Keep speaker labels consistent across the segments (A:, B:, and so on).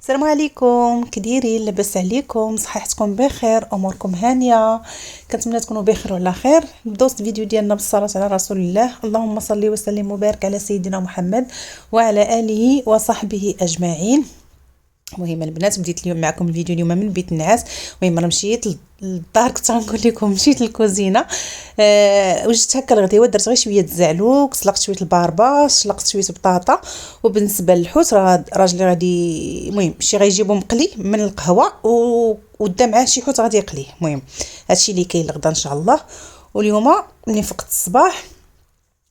A: السلام عليكم، كديرين؟ لاباس عليكم؟ صحتكم بخير؟ اموركم هانيه؟ كنتمنى تكونوا بخير وعلى خير. نبداو الفيديو ديالنا بالصلاه على رسول الله. اللهم صل وسلم وبارك على سيدنا محمد وعلى اله وصحبه اجمعين. المهم البنات، بديت اليوم معكم الفيديو اليوم من بيت النعاس. المهم انا مشيت للدار، كنت غنقول لكم مشيت للكوزينه. وجدت هكا الغديوه، درت غير شويه الزعلوك، سلقت شويه البارباش، سلقت شويه بطاطا. وبالنسبه للحوت راه راجلي غادي، المهم شي غيجيبو مقلي من القهوه ودا معاه شي حوت غادي يقليه. المهم هادشي اللي كاين لغدا ان شاء الله. واليوم ملي فقت الصباح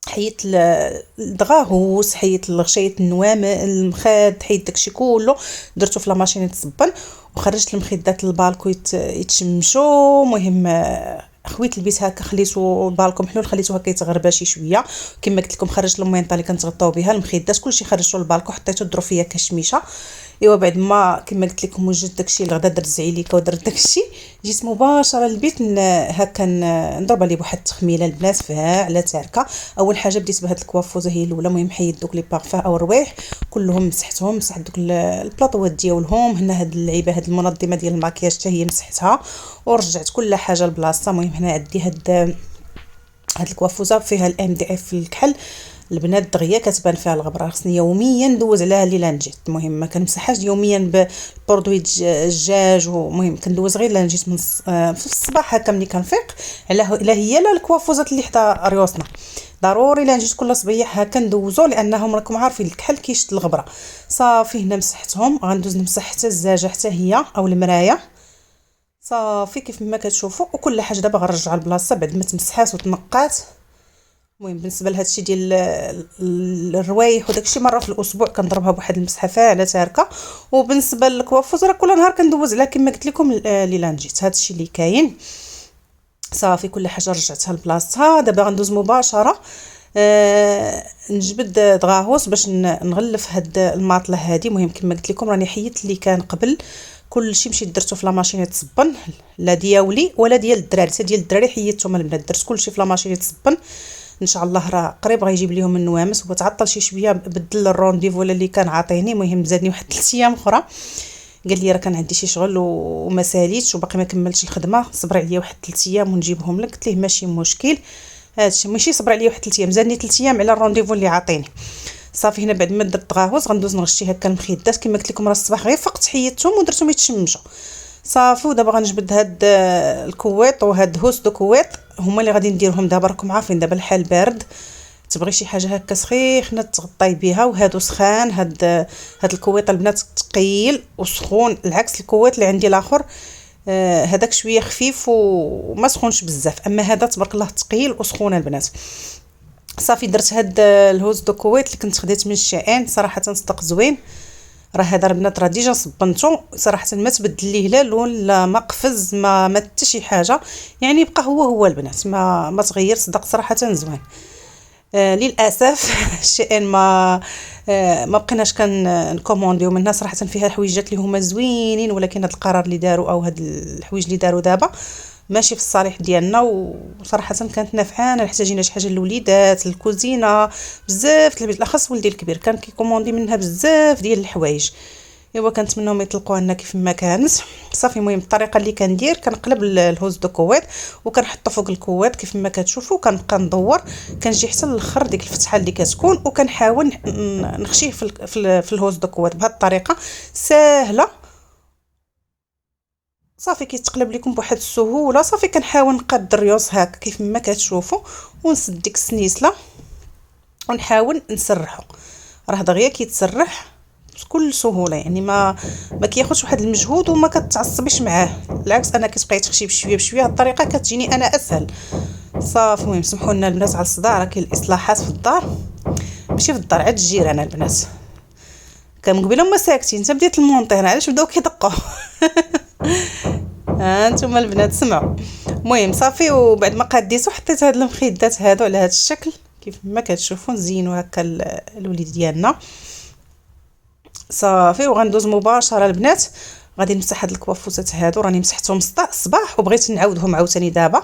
A: حيت الدغاهوس، حيت الغشايه النوام، المخاد، حيت داكشي كله درتو في لا ماشين يتصبن، وخرجت المخدات للبالكو يتشمشوا. المهم خويت البيت هكا، خليتو البالكو محلول، خليتو هكا يتغربا شي شويه. كما قلت لكم خرجت المينطه اللي كنتغطاو بها، المخدات كلشي خرجتو للبالكو، حطيتو الظروفيه كشميشه. ايوا بعد ما كما قلت لكم وجدت داكشي الغدا، درت زعيليكه ودرت داكشي، جيت مباشره للبيت هكا نضرب عليه بواحد التخميله البنات فاعله تاركه. اول حاجه بديت بهاد الكوافوزه هي الاولى. المهم حيد دوك لي بارفان او الروايح كلهم، مسحتهم، مسحت دوك البلاطوات ديالهم. هنا هاد اللعيبه، هاد المنظمه ديال الماكياج حتى هي مسحتها ورجعت كل حاجه لبلاصتها. المهم هنا عندي هاد الكوافوزه فيها الام دي اف الكحل. البنات دغيا كتبان فيها الغبره، خصني يوميا ندوز عليها الليله نجيت. المهم ما كنمسحهاش يوميا ببرودوي الدجاج، ومهم كندوز غير لا نجيت من في الصباح هكا ملي كنفيق. على هي لا الكوافوزات اللي حدا ريوسنا ضروري لا نجيت كل صبيح هكا ندوزو، لانهم راكم عارفين الكحل كيشد الغبره. صافي هنا مسحتهم، غندوز نمسح حتى الزاجه حتى هي او المرايه. صافي كيف ما كتشوفوا، وكل حاجه دابا غنرجعها لبلاصتها بعد ما تمسحات وتنقات. المهم بالنسبه لهادشي ديال الروايح وداكشي مره في الاسبوع كنضربها بواحد المسحه فاعله تاركه. وبالنسبه للكوافوز راه كل نهار كندوز عليها كما قلت لكم ليلا نجيت. هادشي اللي كاين. صافي كل حاجه رجعتها لبلاصتها. دابا غندوز مباشره نجبد دغاهوس باش نغلف هاد الماطله هادي. المهم كما قلت لكم راني حيدت اللي كان قبل، كلشي مشيت درتو في لا ماشين يتصبن، لا دياولي ولا ديال الدراري. حتى ديال الدراري حيدتهم البنات، درت كلشي في لا ماشين يتصبن. ان شاء الله راه قريب غيجيب ليهم النوامس. هو تعطل شي شويه، بدل الرونديفو اللي كان عاطيني. المهم زادني واحد 3 ايام اخرى، قال لي راه كان عندي شي شغل وما ساليتش وباقي ما كملتش الخدمه، صبري عليا واحد 3 ايام ونجيبهم لك. قلت ليه ماشي مشكل، هادشي ماشي صبر عليا واحد 3 ايام، زادني 3 ايام على الرونديفو اللي عاطيني. صافي هنا بعد ما درت غاهوز غندوز نغشي هكا المخدات. كما قلت لكم راه الصباح غير فقت حيدتهم ودرتهم يتشمشوا. صافي ودابا غنجبد هاد الكويط وهاد هوس دو كويط، هما اللي غادي نديرهم دابا. راكم عارفين دابا الحال بارد، تبغي شي حاجه هكا سخينه تغطي بها. وهادو سخان، هاد الكويط البنات ثقيل وسخون، العكس الكويط اللي عندي الاخر هذاك شويه خفيف وما سخونش بزاف، اما هذا تبارك الله ثقيل وسخون البنات. صافي درت هاد الهوز دو كويت اللي كنت خديت من الشائن، صراحه صدق زوين. راه هذا البنات راه ديجا صبنته صراحه، ما تبدل ليه لا لون لا ما قفز ما حتى شي حاجه، يعني بقى هو البنات، ما تغير، صدق صراحه زوين. للاسف الشائن ما بقيناش نكومونديو منها صراحه. فيها حويجات اللي هما زوينين، ولكن هذا القرار اللي داروا او هاد الحوايج اللي داروا دابا ماشي في الصالح ديالنا. وصراحه كانت نافعانا، احتاجينا شي حاجه للوليدات الكوزينه بزاف. بالاخص ولدي الكبير كان كيكوموندي منها بزاف ديال الحوايج. ايوا كنتمناو يطلقوها لنا كيف ما كانت. صافي المهم الطريقه اللي كندير، كنقلب الهوز دو كويت وكنحطو فوق الكويت كيف ما كتشوفوا، كنبقى ندور، كنجي حتى الاخر ديك الفتحه اللي كتكون، وكنحاول نخشيه في الهوز دو كويت بهذه الطريقه ساهله. صافي كيتقلب لكم بواحد السهوله. صافي كنحاول نقاد الريوس هكا كيف ما كتشوفوا، ونسد ديك السنيسله ونحاول نسرحو. راه دغيا كيتسرح بكل سهوله، يعني ما كياخذش واحد المجهود وما كتعصبيش معاه، بالعكس انا كتبقاي تخشي بشويه بشويه. الطريقه كتجيني انا اسهل. صافي المهم سمحوا لنا البنات على الصداع، راه كاين الاصلاحات في الدار، ماشي في الدار، عاد الجيران البنات كان قبيله هما ساكتين، حتى بديت المونطير علاش بداو كيدقوا. ها انتم البنات سمعوا. المهم صافي وبعد ما قاديتو حطيت هاد المخدات هادو على هاد الشكل كيف ما كتشوفوا، نزينوا هكا الوليد ديالنا. صافي وغندوز مباشره البنات، غادي نمسح هاد الكوافوسات هادو، راني مسحتهم الصباح وبغيت نعاودهم عاوتاني دابا.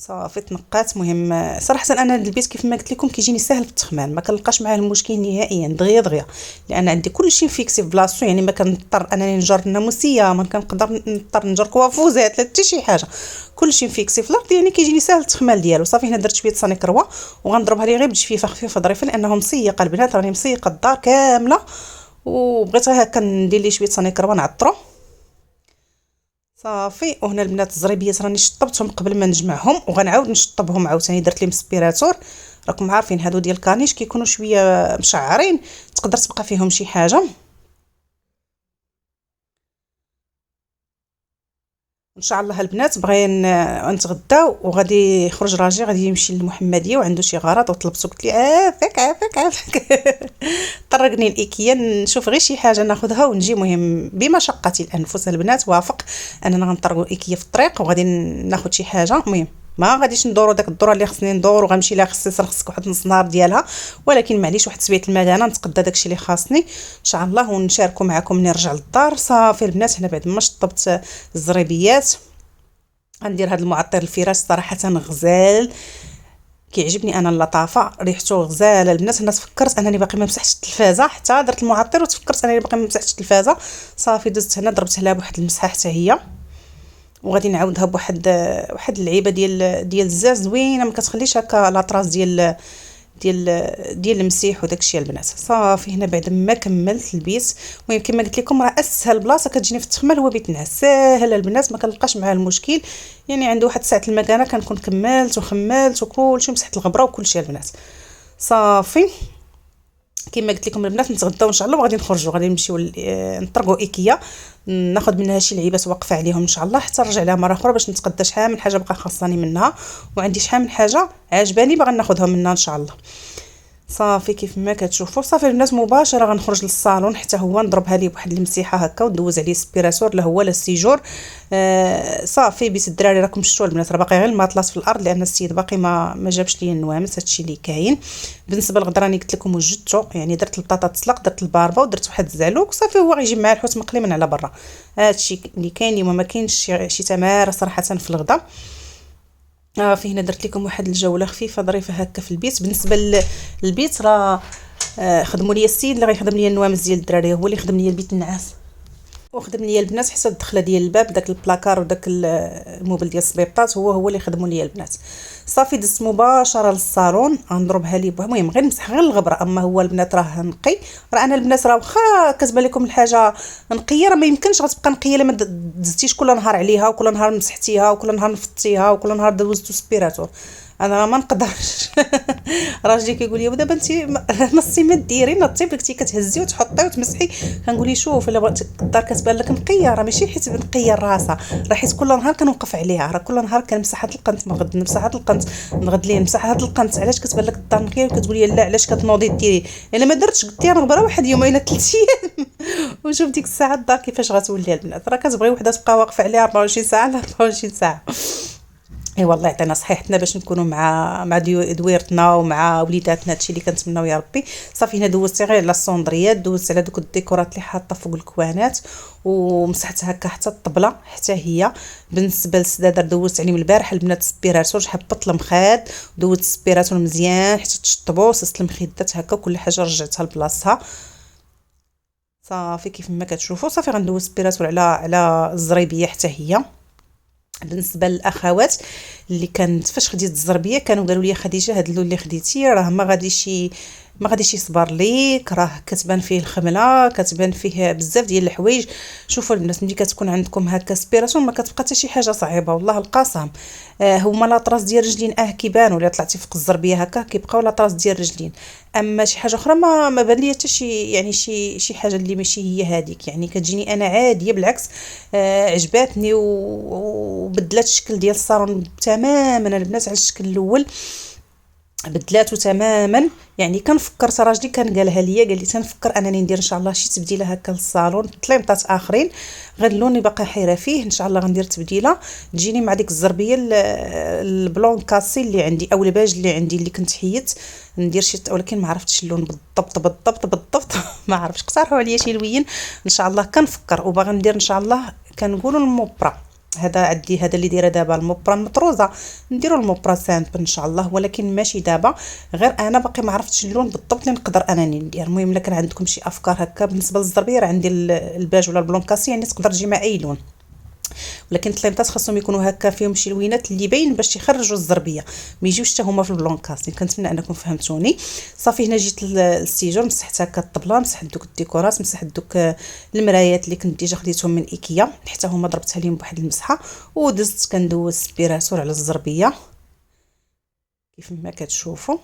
A: صافي تنقات. مهم صراحه انا هاد البيت كيف ما قلت لكم كيجيني ساهل في التخمان، ما كنلقاش معاه المشكل نهائيا، دغيا دغيا، لان عندي كلشي فيكسي في بلاصتو. يعني ما كنضطر انني نجر ناموسيه، ما كنقدر نضطر نجر كوافوزات لا حتى شي حاجه، كلشي فيكسي في الارض. يعني كيجيني ساهل التخمال ديالو. صافي هنا درت شويه صاني كروه وغنضربها لي غير بجفيفه خفيفه ظريفه، لانه مسيقه البنات، راني مسيقه الدار كامله، وبغيت هكا ندير لي شويه صاني كروه نعطرو. صافي. وهنا البنات الزريبيات راني شطبتهم قبل ما نجمعهم، وغنعاود نشطبهم عاوتاني. درت لهم سبيراتور، راكم عارفين هادو ديال الكانيش كيكونوا شويه مشعرين، تقدر تبقى فيهم شي حاجه. ان شاء الله البنات بغينا نتغداو، وغادي يخرج راجي غادي يمشي للمحمديه وعنده شي غرض، وطلبته قلت لي عافاك عافاك عافاك. طرقني الايكيا نشوف غير شي حاجه ناخذها ونجي. مهم بمشقه الانفس البنات وافق اننا غنطرقوا الايكيا في الطريق، وغادي ناخذ شي حاجه. مهم ما غاديش ندورو داك الدوره اللي خصني ندور، وغنمشي لها خصيصا خصك واحد نص نهار ديالها، ولكن معليش واحد سبيت المكانه نتقدى داكشي اللي خاصني ان شاء الله، ونشاركوا معكم ملي نرجع للدار. صافي البنات هنا بعد ما شطبت الزريبيات غندير هذا المعطر الفراش، صراحه غزال، كيعجبني انا اللطافه، ريحته غزاله البنات. انا تفكرت انني باقي ما مسحتش التلفازه، حتى درت المعطر وتفكرت انني باقي ما مسحتش التلفازه. صافي دزت هنا دربت لها بواحد المسحه حتى هي، وغادي نعاودها بواحد اللعيبه ديال الزاز زوينه، ما كتخليش هكا لاطراس ديال المسيح وداكشي البنات. صافي هنا بعد ما كملت البيت. المهم كما قلت لكم راه اسهل بلاصه كتجيني في التخمال هو بيت النعاس، ساهل البنات ما كنلقاش معاه المشكل. يعني عنده واحد ساعه المكانه كنكون كملت وخملت وكلشي، مسحت الغبره وكلشي البنات. صافي كما قلت لكم البنات نتغداو ان شاء الله، وغادي نخرجوا غادي نمشيو نطرقوا ايكيا، ناخذ منها شي لعيبات واقفه عليهم ان شاء الله، حتى نرجع لها مره اخرى باش نتغدى. شحال من حاجه بقى خاصني منها، وعندي شحال من حاجه عجباني باغا ناخذها منها ان شاء الله. صافي كيف ما كتشوفوا صافي البنات مباشره غنخرج للصالون حتى هو نضربها ليه بواحد المسيحه هكا، وندوز عليه سبيراسور لا هو لا السيجور. صافي بيت الدراري راكم شفتوا البنات راه باقي غير الماطلاس في الارض، لان السيد باقي ما جابش لي النوامس، هادشي اللي كاين. بالنسبه للغدا راني قلت لكم وجدته، يعني درت البطاطا تسلق، درت الباربه، ودرت واحد الزعلوك. صافي هو غيجيب مع الحوت مقلي من على برا. هادشي اللي كاين اليوم، ما كاينش شي تماره صراحه في الغدا. في هنا درت لكم واحد الجوله خفيفه ظريفه هكا في البيت. بالنسبه للبيت راه خدموا لي السيد اللي غيخدم لي النوامس ديال الدراري، هو اللي خدم لي البيت النعاس، وخدم لي البنات حتى الدخله ديال الباب، داك البلاكار وداك الموبل ديال الصبيبطات هو اللي خدموا لي البنات. صافي دزت مباشره للصالون غنضربها لي المهم غير نمسح غير الغبره. اما هو البنات راه نقي، راه انا البنات راه واخا كتبان لكم الحاجه نقيه راه ما يمكنش غتبقى نقيه الا ما دزتيش كل نهار عليها، وكل نهار مسحتيها، وكل نهار نفضتيها، وكل نهار دوزتو سبيراتور. انا ما نقدرش. راجلي كيقول لي ودابا انت نصي ما ديري نطي بلكتي كتهزي وتحطي وتمسحي. كنقول لي شوف الا بغيت الدار كتبان لك نقيه راه ماشي حيت نقيه راسها، راه حيت كل نهار كنوقف عليها، راه كل نهار كنمسح هاد القنت، نغد نمسح هاد القنت، نغد ليه نمسح هاد القنت. علاش كتبان لك الدار نقيه وكتقول لي لا علاش كتنوضي ديري؟ الا ما درتش قلت لي نغبره واحد يومين 3 ايام. وشوف ديك الساعه الدار كيفاش غتولي البنات، راه كتبغي وحده تبقى واقفه عليها 24 ساعه ل 24 ساعه. اي والله يعطينا صحيحتنا باش نكونوا مع دويرتنا ومع وليداتنا، هادشي اللي كنتمناو يا ربي. صافي هنا دوزت غير على الصوندريات، دوزت على دوك الديكورات اللي حاطه فوق الكوانات، ومسحت هكا حتى الطبله حتى هي. بالنسبه للسدادر دوزت عليهم البارح البنات سبيراتور، حبطت المخاد دوزت سبيراتور مزيان حتى تشطبوا، سست المخدات هكا كل حاجه رجعتها لبلاصتها. صافي كيف ما كتشوفوا صافي غندوز سبيراتور على الزريبيه حتى هي. بالنسبه للاخوات اللي كانت فاش خديت الزربيه كانوا قالوا لي خديجه هاد اللون اللي خديتي راه ما غاديش يصبر ليك، راه كتبان فيه الخمله، كتبان فيه بزاف ديال الحوايج. شوفوا البنات ملي كتكون عندكم هكا سبيراسيون ما كتبقى حتى شي حاجه صعيبه والله القسم. هما لاطراس ديال رجلين كيبانوا، الا طلعتي فوق الزربيه هكا كيبقاو لاطراس ديال رجلين. اما شي حاجه اخرى ما بان لي حتى شي، يعني شي حاجه اللي ماشي هي هذيك، يعني كتجيني انا عاديه بالعكس. عجباتني وبدلات الشكل ديال الصالون تماما البنات على الشكل الاول، بدلاته تماما. يعني كنفكر راجلي كان قالها ليا، قال لي تنفكر انني ندير ان شاء الله شي تبديله هكا للصالون، طليمطات اخرين غير اللون باقي حيره فيه. ان شاء الله غندير تبديله تجيني مع ديك الزربيه البلون كاسي اللي عندي او الباج اللي عندي اللي كنت حيت ندير شي، ولكن ما عرفتش اللون بالضبط. ما عرفتش، اقترحوا عليا شي لوين ان شاء الله. كنفكر وباغي ندير ان شاء الله كنقولوا المبرة، هذا عندي، هذا اللي دايره دابا المبرة المطروزه، نديرو المبرة سامبل ان شاء الله، ولكن ماشي دابا، غير انا باقي ما عرفتش اللون بالضبط اللي نقدر انني ندير. المهم الا كان عندكم شي افكار هكا بالنسبه للزربيه، راه عندي الباج ولا البلونكاسي، يعني تقدر تجي مع اي لون، ولكن الطليمطات خاصهم يكونوا هكا فيهم شي لوينات اللي باين باش يخرجوا الزربيه، ما يجيوش حتى هما في البلونكاسي. كنتمنى انكم فهمتوني. صافي هنا جيت للسيجور، مسحت هكا الطبله، مسحت دوك الديكورات، مسحت دوك المرايات اللي كنت ديجا خديتهم من ايكيا، حتى هما ضربتها لهم بواحد المسحه، ودزت كندوز سبيراتور على الزربيه كيف ما كتشوفوا.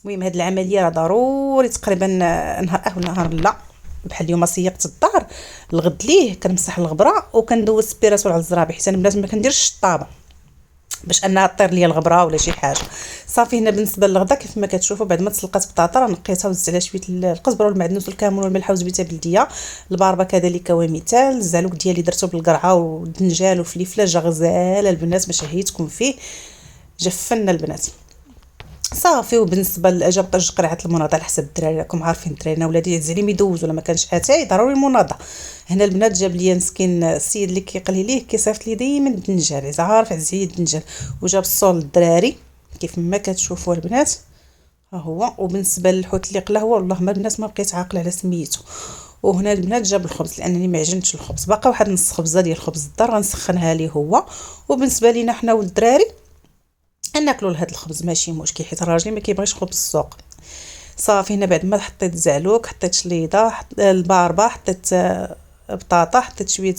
A: المهم هاد العمليه راه ضروري تقريبا نهار ولا نهار لا، بحال اليوم سيقت الدار، الغد ليه كنمسح الغبره وكندوز سبيراتور على الزرابي، حيت انا البنات ما كنديرش الشطابه باش انها طير ليا الغبره ولا شي حاجه. صافي هنا بالنسبه للغدا كيف ما كتشوفوا، بعد ما تسلقات بطاطا راه نقيتها وزدت عليها شويه القزبره والمعدنوس والكمون والملح وزبيته بلديه، الباربه كذلك ومثال، الزعلوك ديالي درتو بالقرعه والدنجال وفليفله، جا غزال البنات باش هيتكم فيه، جفنا البنات. صافي وبالنسبه لاجا بقى قرعه المناضه على حسب الدراري، راكم عارفين الدراري انا ولادي عزيزين يدوزوا، ولا ما كانش اتاي ضروري المناضه. هنا البنات جاب لي مسكين السيد اللي كيقلي ليه كيصيفط لي ديما الدنجال، عارف عزيز الدنجال، وجاب الصول للدراري كيف ما كتشوفوا البنات ها هو. وبالنسبه للحوت اللي قلا هو والله ما البنات ما بقيت عاقله على سميتو. وهنا البنات جاب الخبز لانني ما عجنتش الخبز، باقي واحد نص خبزه ديال الخبز الدار غنسخنها ليه هو. وبالنسبه لينا حنا والدراري ناكلوا لهاد الخبز ماشي مشكل، حيت راجلي ما كيبغيش خبز السوق. صافي هنا بعد ما حطيت الزعلوك، حطيت شليضه، الباربه، حطيت بطاطا، حطيت شويه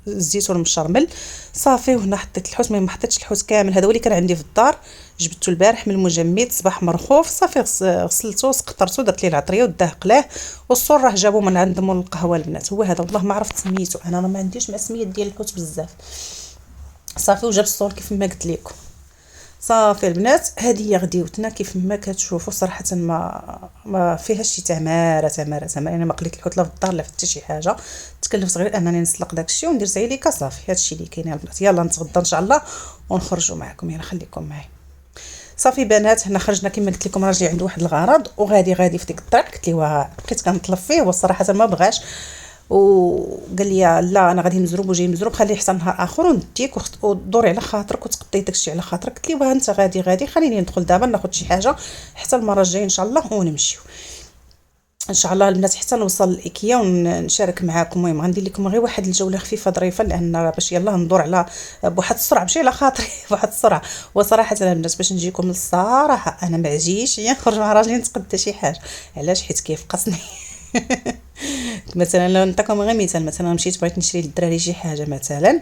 A: الزيتون مشرمل. صافي وهنا حطيت الحوت، ما حطيتش الحوت كامل، هذا هو اللي كان عندي في الدار، جبته البارح من المجمد صباح مرخوف. صافي غسلته سقطرته، درت ليه العطريه وداه قلاه. والصور راه جابوه من عند مول القهوه البنات، هو هذا والله ما عرفت سميتو، انا ما عنديش مع سميات ديال الحوت بزاف. صافي وجاب الصور كيف ما قلت لكم. صافي البنات هذه هي غديوتنا كيف ما كتشوفوا، صراحه ما فيهاش شي تماره تماره تماره، انا ما قليت الحوت لا في الدار لا في حتى شي حاجه، تكلفت غير انني نسلق داكشي وندير زيليكا. صافي هادشي اللي كاين البنات، يلا نتغدى ان شاء الله ونخرجوا معكم، يلا خليكم معي. صافي بنات حنا خرجنا كما قلت لكم، راجلي عنده واحد الغرض وغادي في ديك الطريق، قلت ليه بقيت كنطلب فيه والصراحه ما بغاش، وقال لي لا انا غادي نزروب وجاي مزروب، خليه حتى نهار اخر ونديك ودوري على خاطرك وتقضي داكشي على خاطرك. قلت لي واه انت غادي خليني ندخل دابا ناخذ شي حاجه حتى المره الجايه ان شاء الله ونمشيو ان شاء الله البنات حتى نوصل لايكيا ونشارك معاكم. المهم غندير لكم غير واحد الجوله خفيفه ظريفه، لان باش يلاه ندور على بواحد السرعه ماشي على خاطري بواحد السرعه. وصراحه البنات باش نجيكم الصراحه انا ما عجيش نخرج مع راجلي نتقدى شي حاجه، علاش؟ حيت كيفقصني مثلا لو نعطيكم غير مثال، مثلا مشيت بغيت نشري للدراري شي حاجه مثلا،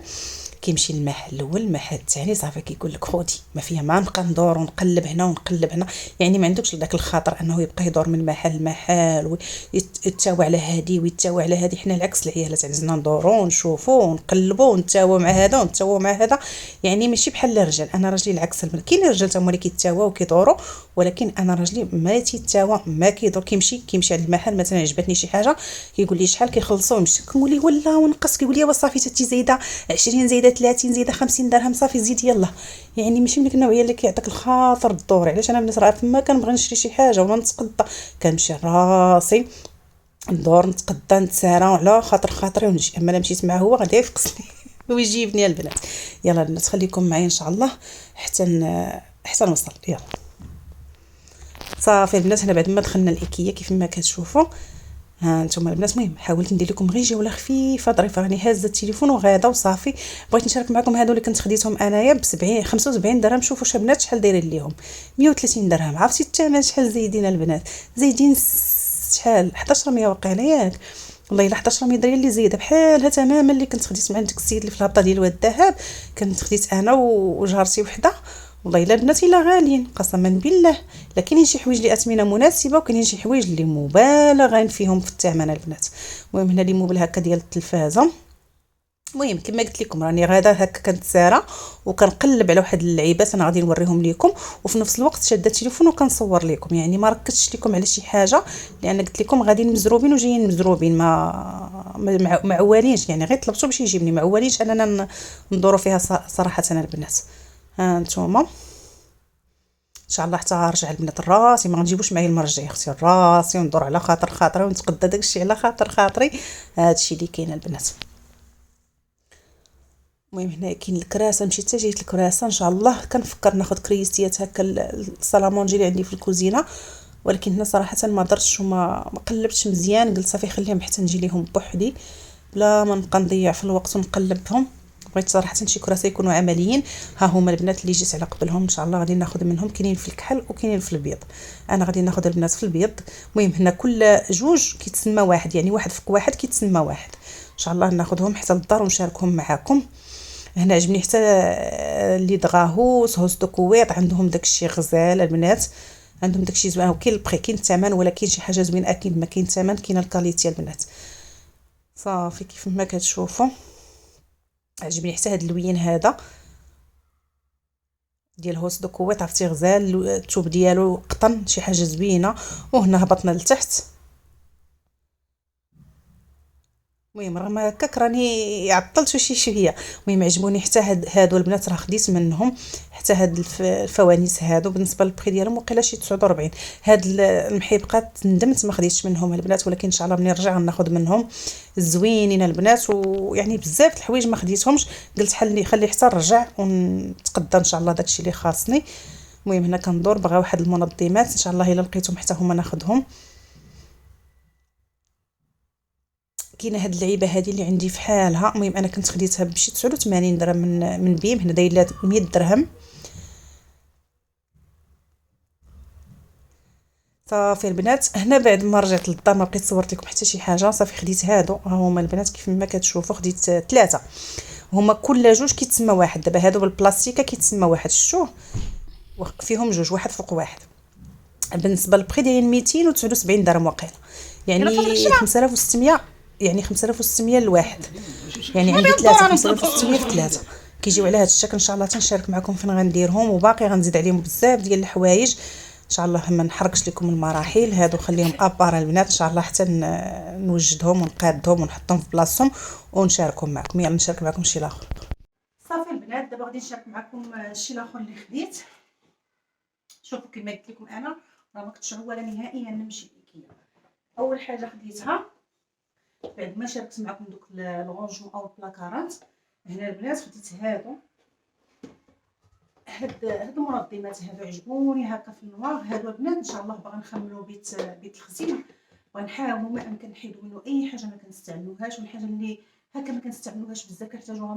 A: كيمشي المحل الاول المحل الثاني صافي كيقول لك خودي ما فيها ما نبقى ندور ونقلب هنا ونقلب هنا، يعني ما عندكش داك الخاطر انه يبقى يدور من محل لمحل ويتاوى على هادي ويتاوى على هادي. حنا العكس العيالات عزنا ندورو ونشوفو ونقلبو ونتاوى مع هذا ونتاوى مع هذا، يعني ماشي بحال الرجال. انا راجلي العكس، كاين الرجال هما اللي كيتاواو وكيدوروا، ولكن انا راجلي ما تيتاوى ما كيدور، كيمشي على المحل مثلا عجبتني شي حاجه كيقول لي شحال، كيخلصوا ويمشي، كنقول ليه ولا ونقص، كيقول لي صافي تي زايده 20 زايده 30 زايده 50 درهم صافي زيد يلا. يعني ماشي من ديك النوعيه اللي كيعطيك الخاطر الدور. علاش انا بنات راه فما كنبغي نشري شي حاجه ولا نتقدى كنمشي راسي ندور نتقدى نتسارى على خاطري ونجي، اما انا مشيت معاه هو غادي يفقسني ويجيبني البنات. يلا البنات خليكم معايا ان شاء الله حتى نوصل. يلا صافي البنات هنا بعد ما دخلنا الايكيا كيف ما كتشوفوا ها نتوما البنات. المهم حاولت ندير لكم غير جوله خفيفه ظريفه، راني هازه التليفون وغاده وصافي بغيت نشارك معكم هادو اللي كنت خديتهم انايا ب 70 75 درهم. شوفوا شبنات شحال دايرين ليهم 130 درهم. عرفتي الثمن شحال زايدين البنات؟ زايدين شحال 1100 واقيلا ياك، والله الا 1100 درهم اللي زايده بحالها تماما اللي كنت خديت مع ديك السيد اللي في الهبطه ديال واد الذهب، كنت خديت انا وجارتي وحده. والله الا البنات الا غاليين قسما بالله، لا كاينين شي حوايج اللي اثمنه مناسبه وكاينين شي حوايج اللي مبالغين فيهم في الثمن البنات. المهم هنا لي موبل هكا ديال التلفازه. المهم كما قلت لكم راني غاده هكا كنت ساره وكنقلب على واحد اللعيبات انا غادي نوريهم لكم، وفي نفس الوقت شاده التليفون وكنصور لكم، يعني ما ركزتش لكم على شي حاجه لان قلت لكم غاديين مزروبين وجايين مزروبين ما معولينش، يعني غير طلبتو باش يجيبني معولينش اننا ندورو فيها صراحه انا البنات. ها نتوما ان شاء الله حتى نرجع البنات الراسي ما نجيبوش معايا المره الجايه اختي الراسي وندور على خاطري ونتقدى داكشي على خاطري. هادشي اللي كاين البنات. المهم هنا كاين الكراسه، مشيت حتى جيت الكراسه ان شاء الله. كنفكر ناخذ كريستيات هكا الصالامونجي اللي عندي في الكوزينه، ولكن هنا صراحه ما درتش ما قلبتش مزيان. قلت صافي خليهم حتى نجي ليهم بوحدي بلا ما نبقى نضيع في الوقت ونقلبهم. بغيت صراحه شي كراسه يكونوا عمليين. ها هما البنات اللي جيت على قبلهم ان شاء الله غادي ناخذ منهم، كاينين في الكحل وكاينين في البيض. انا غادي ناخذ البنات في البيض. المهم هنا كل جوج كيتسمى واحد، يعني واحد فوق واحد كيتسمى واحد. ان شاء الله ناخذهم حتى للدار ونشاركهم معكم. هنا عجبني حتى اللي دغاهوس هوس دو كويط، عندهم داكشي غزال البنات، عندهم داكشي زوين. وكاين البخي كاين الثمن، ولكن شي حاجه زوين اكيد ما كاين الثمن، كاين الكاليتي البنات. صافي كيف ما كتشوفوا عجبني حتى هاد اللوين هذا ديال هوس دو كويط، عرفتي غزال، الثوب ديالو قطن، شي حاجه زوينه. وهنا هبطنا لتحت. المهم رغم هكاك راني عطلت شي شويه. المهم عجبوني حتى هادو البنات، راه خديت منهم حتى هاد الفوانيس هادو. بالنسبه للبري ديالهم وقيله شي 49. هاد المحيبقات ندمت ما خديتش منهم البنات، ولكن ان شاء الله ملي نرجع غناخذ منهم. زوينين البنات، ويعني بزاف د الحوايج ما خديتهمش، قلت حل خلي حتى نرجع ونتقدى ان شاء الله داكشي اللي خاصني. المهم هنا كندور بغا واحد المنظمات، ان شاء الله الا لقيتهم حتى هما ناخذهم. كاينه هاد اللعيبه هذه اللي عندي في حالها. المهم انا كنت خديتها بشي 89 درهم من بيم، هنا داير لها 100 درهم. صافي البنات هنا بعد ما رجعت للدار ما بقيت صورت لكم حتى شي حاجه. صافي خديت هادو، ها هما البنات كيف ما كتشوفوا. خديت ثلاثه، هما كل جوج كيتسمى واحد. دابا هادو بالبلاستيكه كيتسمى واحد، شتوه فيهم جوج واحد فوق واحد. بالنسبه للبري دايرين 279 درهم واقيلا، يعني 5600، يعني 5600 لواحد، يعني عندي ثلاثه 5600 في ثلاثه. كيجيو على هذا الشكل. ان شاء الله تنشارك معكم فين غنديرهم، وباقي غنزيد عليهم بزاف ديال الحوايج ان شاء الله. ما نحرقش لكم المراحل، هادو خليهم ابار البنات ان شاء الله حتى نوجدهم ونقادهم ونحطهم في بلاصتهم ونشاركهم معكم. يلا نشارك معكم شي لاخر. صافي البنات دابا غادي نشارك معكم الشي لاخر اللي خديت. شوفوا كما قلت لكم انا راه ما كنتش ولا نهائيا نمشي ليكيا. اول حاجه خديتها بعد ما شاركت معكم دوك الغونجمون او البلاكارات، هنا البنات خديت هادو. هاد المنظمات هادو عجبوني هكا في النوار. هادو البنات ان شاء الله باغا نخملو بيت الخزينه، ونحاولوا ما امكن نحيدوا منه اي حاجه ما كنستعملوهاش، والحاجه اللي هكا ما كنستعملوهاش بزاف كنحتاجوها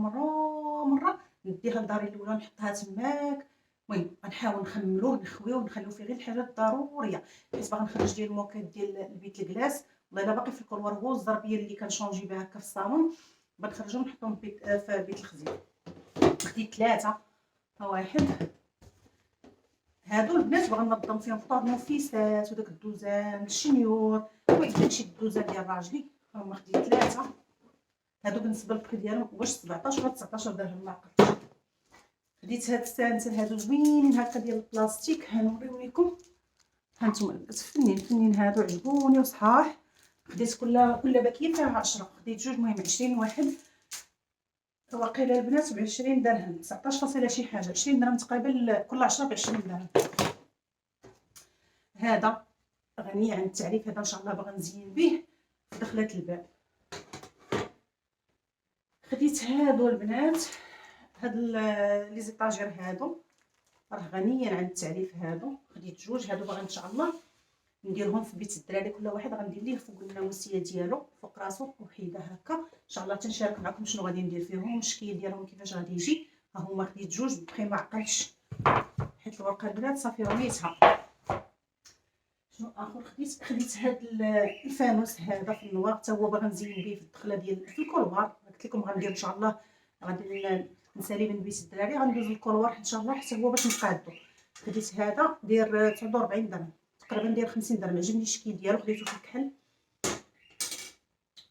A: مره نديها لداري الاولى نحطها تماك. المهم غنحاول نخملوه نخويوه ونخليو فيه غير الحاجات الضروريه، حيت باغا نخرج ديال الموكات ديال البيت الكلاس. والله الا باقي في الكولوار هو الزربيه اللي كنشونجي بها هكا في الصالون، بنخرجهم نحطهم في بيت الخزينه. خديت ثلاثه، ها واحد. هادو البنات باغا ننظم فيهم فطور نفيسات وداك الدوزان الشنيور، المهم داكشي الدوزان ديال راجلي. هما خديت ثلاثه. هادو بالنسبه للبري ديالهم واش 17 ولا 19 درهم ما عقلتش. خديت هاد السانتر هادو زوينين هكا ديال البلاستيك، هنوريهم لكم. هانتوما البنات فنين هادو عجبوني وصحاح. خديت كل باكيه فيها 10، خديت جوج المهم 20 واحد. واقيلا البنات ب20 درهم، 19 فاصله شي حاجه، 20 درهم تقريبا كل 10 ب20 درهم. هذا غني عن التعريف، هذا ان شاء الله باغا نزين به في دخلة الباب. خديت هادو البنات، هاد لي زيطاجير هادو راه غنيين عن التعريف. هادو خديت جوج، هادو باغا ان شاء الله نديرهم في بيت الدراري. كل واحد غندير ليه فوق الناموسيه ديالو فوق راسو وحيده هكا. ان شاء الله تنشارك معكم شنو غادي ندير فيهم، الشكل ديالهم كيفاش غادي يجي. ها هما خديت جوج بخي ما عقلتش حيت الورقه البنات صافي رميتها. شنو اخر خديت هاد الفانوس هذا في النوار، حتى هو باغا نزين به في الدخله ديال في الكولوار. قلت لكم غندير ان شاء الله، غادي نسالي من بيت الدراري غندوز للكولوار ان شاء الله حتى هو باش نقادو. خديت هذا داير 49 درهم تقريبا، داير 50 درهم. عجبني الشكل ديالو خديته في الكحل.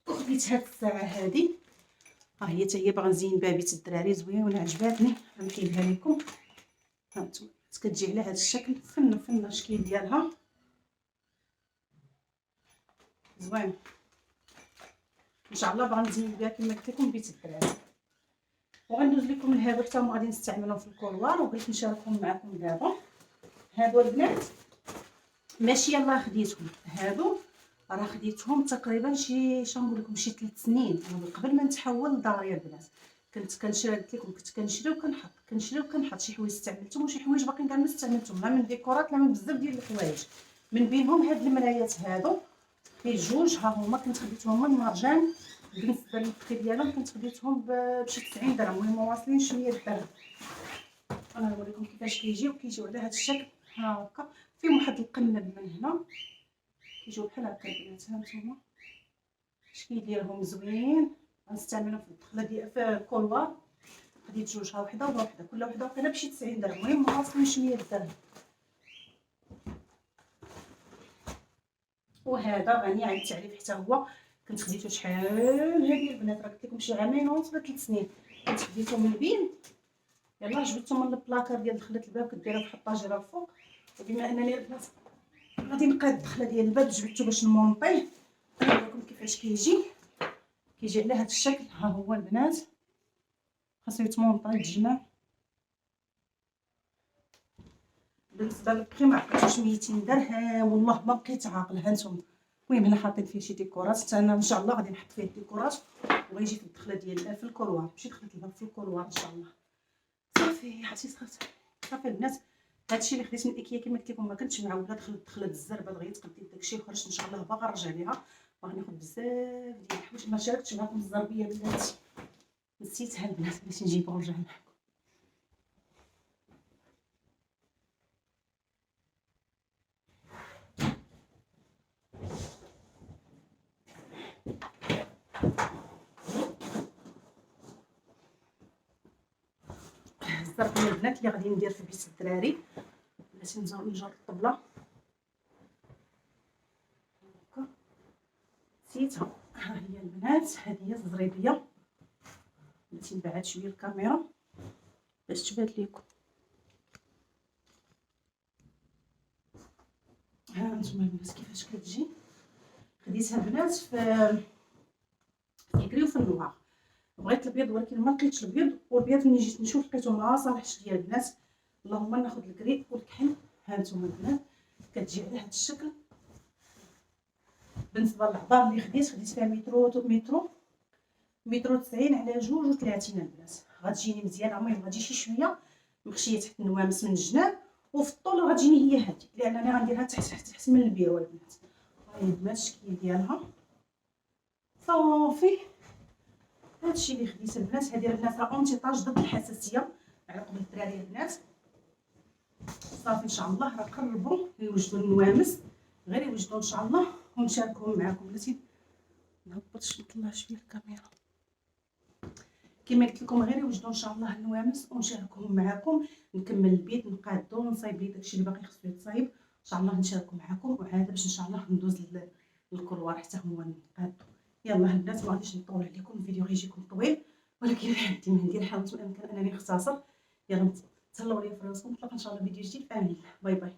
A: وخديت هاد الساعه هذه، ها هي حتى هي باغا نزين بها بيت الدراري، زوينه عجباتني. غنحيدها لكم. ها انتم كتجي على هذا الشكل، فن الشكل ديالها زوين. ان شاء الله باغا نزين بها كما قلت لكم بيت الدراري. وغندوز لكم لهادو حتى هما غادي نستعملهم في الكولوار، وبغيت نشاركهم معكم دابا. هادو البنات ماشي يلاه خديتهم، هادو راه خديتهم تقريبا شي شنقول لكم شي 3 سنين، انا قبل ما نتحول لداري البنات. كنت كنشري، قلت لكم كنت كنشري وكنحط شي حوايج استعملتهم وشي حوايج باقيين كاع ما استعملتهم، لا من ديكورات لا من بزاف ديال الحوايج. من بينهم هاد المرايات هادو فيه جوج، ها هما كنت خديتهم من مارجان. بالنسبه للبخي ديالهم كنت خديتهم بشي 90 درهم، المهم واصلين شي 100 درهم. انا نوريكم كيفاش كيجيو على هذا الشكل هكا. فيهم واحد القنب من هنا، كيجيو بحال هكا البنات. ها نتوما الشكل ديالهم زوين. غنستعملهم في الدخله ديال في الكولوار. خديت جوج، ها وحده وحده، كل وحده وقيله بشي 90 درهم، المهم واصلين شي 100 درهم. وهذا غني عن التعريف حتى هو. كنت خديته شحال هادي البنات، راه قلت لكم شي عامين ونص ولا 3 سنين. كنت خديته من بين، يلاه جبدته من البلاكار ديال دخله الباب، كديرها فواحد الطاجيره الفوق. وبما انني البنات غادي نقاد الدخله ديال الباب، جبدته باش نمونطيه. نوريكم كيفاش كيجي على هذا الشكل. ها هو البنات، خاصو يتمونطا يتجمع. بالنسبه للبخي ما عقلتوش 200 درهم، والله ما بقيت عاقل. ها نتوما المهم هنا حاطين فيه شي ديكورات، حتى انا ان شاء الله غادي نحط فيه الديكورات وغيجي في الدخله ديال في الكولوار، ماشي دخلت الباب، في الكولوار ان شاء الله. صافي عرفتي صافي البنات. هادشي اللي خديت من ايكيا كما قلت لكم، ما كنتش معوله. دخلت الزربه دغيا تقديت داكشي وخرجت ان شاء الله باغا نرجع ليها. باغي ناخذ بزاف ديال الحوايج. ما شاركتش معكم الزربيه بلاتي، نسيتها البنات باش نجيب ونرجع معكم. الزربيه البنات اللي غادي ندير في بيت الدراري، بلاتي نجر الطبله هكا. نسيتها. ها هي البنات، هذه هي الزريبيه. بلاتي نبعد شويه الكاميرا باش تبان لكم. ها نتوما البنات كيفاش كتجي. خديتها البنات في الكري وفي النوار. بغيت الابيض ولكن ما لقيتش الابيض، والابيض ملي جيت نشوف لقيته ما صالحش ليا البنات. اللهم ناخذ الكري والكحل. ها نتوما البنات كتجي على هذا الشكل. بالنسبه للعبار اللي خديت فيها مترو 90 على 2.30 البنات. غتجيني مزيانه. المهم غتجي شي شويه مخشيه تحت النوامس من الجناب، وفي الطول غتجيني هي هادي، لانني غنديرها تحت من البيرو البنات. هاي البنات الشكل ديالها. صافي هادشي اللي خديت البنات. هادي البنات راه اونتيطاج ضد الحساسيه على قبل الدراري البنات. صافي ان شاء الله راه قربوا يوجدوا النوامس، غير يوجدوا ان شاء الله ونشاركهم معكم. بلاتي نهبط نطلع شويه الكاميرا. كما قلت لكم غير يوجدوا ان شاء الله النوامس ونشاركهم معكم. نكمل البيت نقادو نصايب لي داكشي اللي باقي خصو يتصايب ان شاء الله نشاركو معكم. وعاد باش ان شاء الله ندوز للكولوار حتى هو نقادو. يلا البنات ما غاديش نطول عليكم، الفيديو غيجيكم طويل ولكن عندي ما ندير، حاولت ما امكن انني نختصر. يلا تهلاو ليا في راسكم، نتلاقى ان شاء الله فيديو جديد. امين. باي باي.